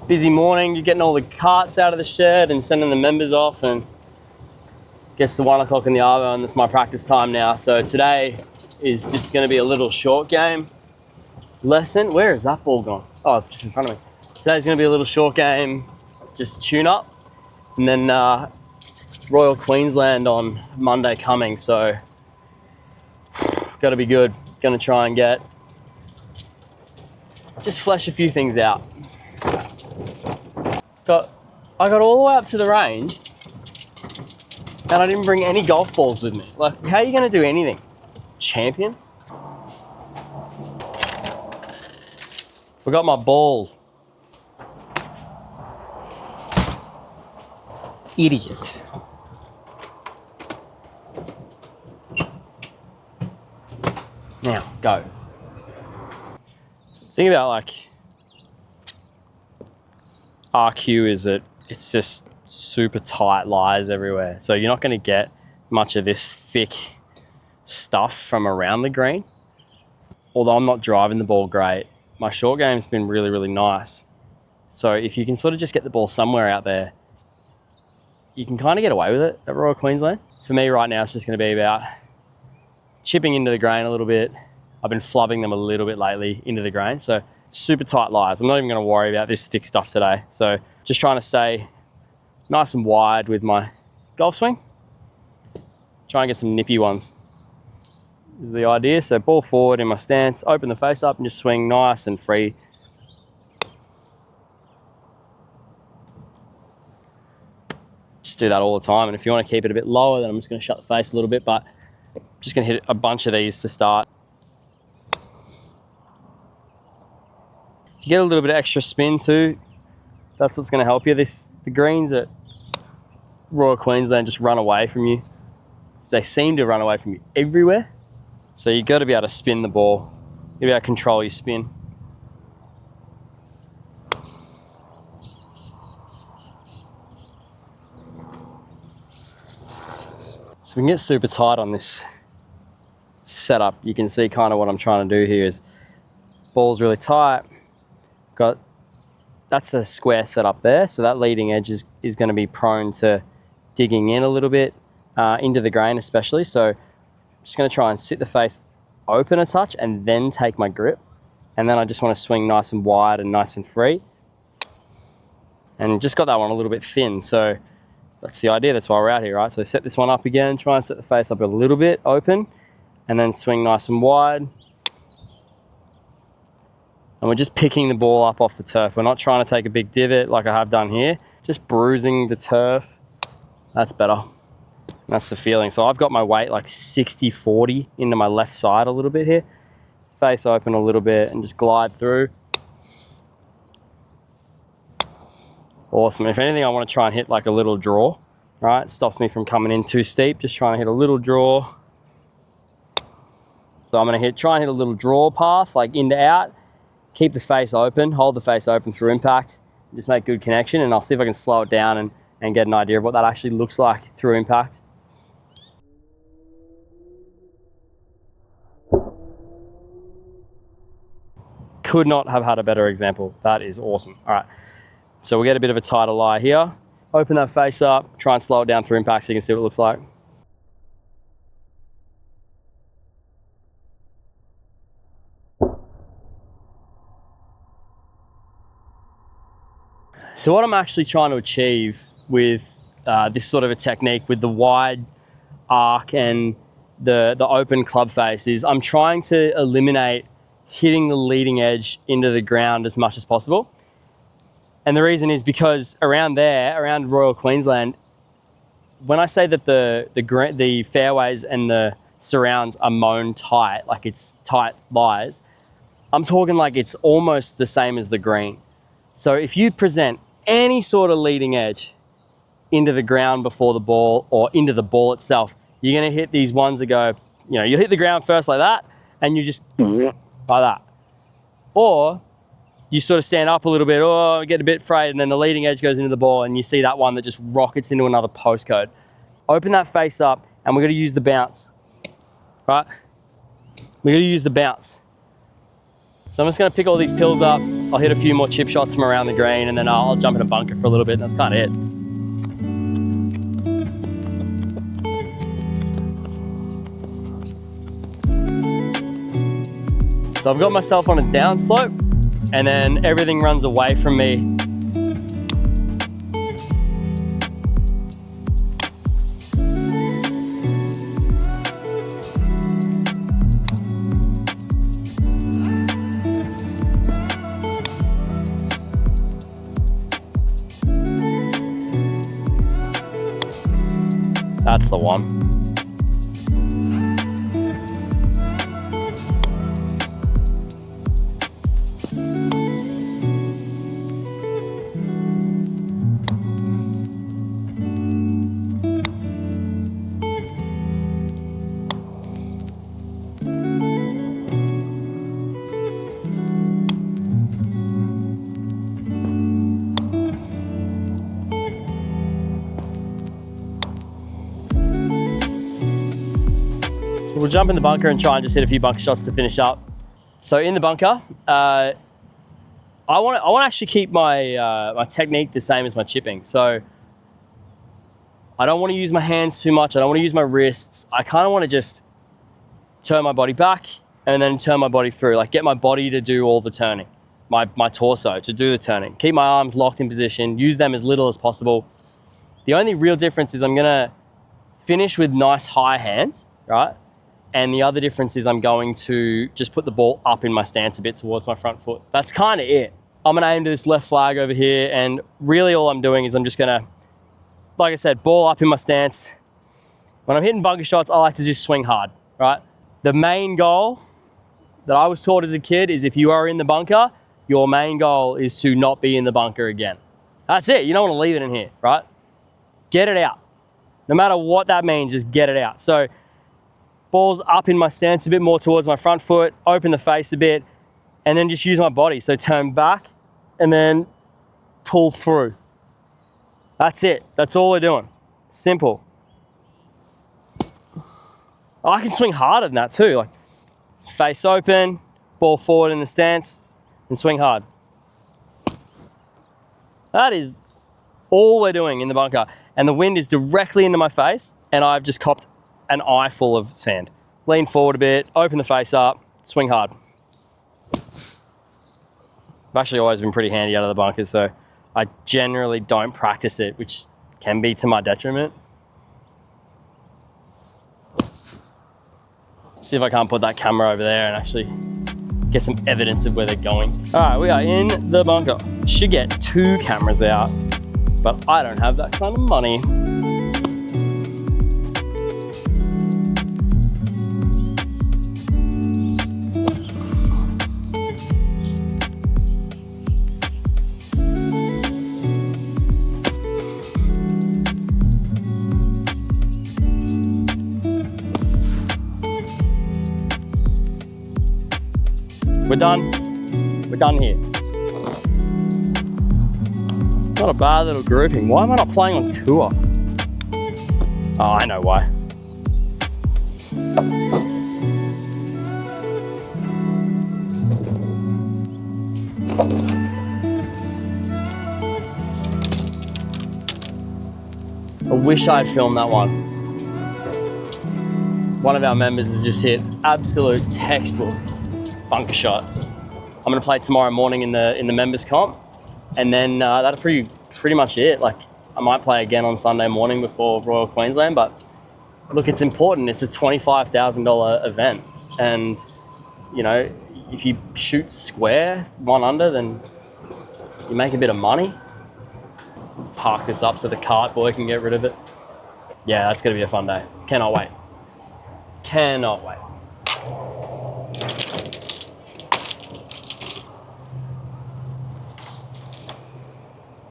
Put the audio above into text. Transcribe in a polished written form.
Busy morning, you're getting all the carts out of the shed and sending the members off, and gets to 1 o'clock in the arvo, and that's my practice time now. So today is just going to be a little short game lesson. Where is that ball gone? Oh, it's just in front of me. Today's going to be a little short game, just tune up, and then Royal Queensland on Monday coming. So got to be good. Going to try and just flesh a few things out. I got all the way up to the range and I didn't bring any golf balls with me. Like, how are you going to do anything? Champion? Forgot my balls. Idiot. Now, go. So the thing about like RQ is that it's just super tight lies everywhere. So you're not going to get much of this thick stuff from around the green. Although I'm not driving the ball great, my short game's been really, really nice. So if you can sort of just get the ball somewhere out there, you can kind of get away with it at Royal Queensland. For me right now, it's just going to be about chipping into the grain a little bit. I've been flubbing them a little bit lately into the grain. So super tight lies. I'm not even going to worry about this thick stuff today. So just trying to stay nice and wide with my golf swing. Try and get some nippy ones is the idea. So ball forward in my stance, open the face up and just swing nice and free. Just do that all the time. And if you want to keep it a bit lower, then I'm just going to shut the face a little bit, but I'm just going to hit a bunch of these to start. You get a little bit of extra spin too. That's what's going to help you. The greens at Royal Queensland just run away from you. They seem to run away from you everywhere. So you've got to be able to spin the ball. You've got to be able to control your spin. So we can get super tight on this setup. You can see kind of what I'm trying to do here is ball's really tight. That's a square setup there, so that leading edge is going to be prone to digging in a little bit into the grain especially. So I'm just going to try and sit the face open a touch and then take my grip, and then I just want to swing nice and wide and nice and free, and just got that one a little bit thin. So that's the idea, that's why we're out here, right? So set this one up again, try and set the face up a little bit open, and then swing nice and wide. And we're just picking the ball up off the turf. We're not trying to take a big divot like I have done here. Just bruising the turf. That's better. And that's the feeling. So I've got my weight like 60-40 into my left side a little bit here. Face open a little bit and just glide through. Awesome. If anything, I want to try and hit like a little draw, right? It stops me from coming in too steep. Just trying to hit a little draw. So I'm going to try and hit a little draw path, like in to out. Keep the face open, hold the face open through impact, just make good connection, and I'll see if I can slow it down and get an idea of what that actually looks like through impact. Could not have had a better example. That is awesome. All right, so we'll get a bit of a tighter lie here. Open that face up, try and slow it down through impact so you can see what it looks like. So what I'm actually trying to achieve with this sort of a technique with the wide arc and the open club face is I'm trying to eliminate hitting the leading edge into the ground as much as possible. And the reason is because around Royal Queensland, when I say that the fairways and the surrounds are mown tight, like it's tight lies, I'm talking like it's almost the same as the green. So if you present any sort of leading edge into the ground before the ball or into the ball itself, you're going to hit these ones that go, you'll hit the ground first like that, and you just like that. Or you sort of stand up a little bit, or get a bit frayed, and then the leading edge goes into the ball, and you see that one that just rockets into another postcode. Open that face up, and we're going to use the bounce, right? We're going to use the bounce. So I'm just gonna pick all these pills up. I'll hit a few more chip shots from around the green, and then I'll jump in a bunker for a little bit, and that's kind of it. So I've got myself on a downslope, and then everything runs away from me. That's the one. So we'll jump in the bunker and try and just hit a few bunker shots to finish up. So in the bunker, I want to actually keep my my technique the same as my chipping. So I don't want to use my hands too much. I don't want to use my wrists. I kind of want to just turn my body back and then turn my body through, like get my body to do all the turning, my torso to do the turning. Keep my arms locked in position, use them as little as possible. The only real difference is I'm gonna finish with nice high hands, right? And the other difference is I'm going to just put the ball up in my stance a bit towards my front foot. That's kind of it. I'm gonna aim to this left flag over here, and really all I'm doing is I'm just gonna, like I said, ball up in my stance. When I'm hitting bunker shots, I like to just swing hard, right? The main goal that I was taught as a kid is if you are in the bunker, your main goal is to not be in the bunker again. That's it. You don't want to leave it in here, right? Get it out. No matter what that means, just get it out. So ball's up in my stance a bit more towards my front foot, open the face a bit, and then just use my body. So turn back and then pull through. That's it. That's all we're doing. Simple. I can swing harder than that too. Like face open, ball forward in the stance, and swing hard. That is all we're doing in the bunker. And the wind is directly into my face, and I've just copped an eye full of sand. Lean forward a bit, open the face up, swing hard. I've actually always been pretty handy out of the bunkers, so I generally don't practice it, which can be to my detriment. See if I can't put that camera over there and actually get some evidence of where they're going. All right, we are in the bunker. Should get 2 cameras out, but I don't have that kind of money. We're done. We're done here. Not a bad little grouping. Why am I not playing on tour? Oh, I know why. I wish I'd filmed that one. One of our members has just hit absolute textbook bunker shot. I'm gonna play tomorrow morning in the members comp, and then that's pretty much it. Like I might play again on Sunday morning before Royal Queensland, but look, it's important. It's a $25,000 event, and you know, if you shoot square 1 under, then you make a bit of money. Park this up so the cart boy can get rid of it. Yeah, that's gonna be a fun day. Cannot wait. Cannot wait.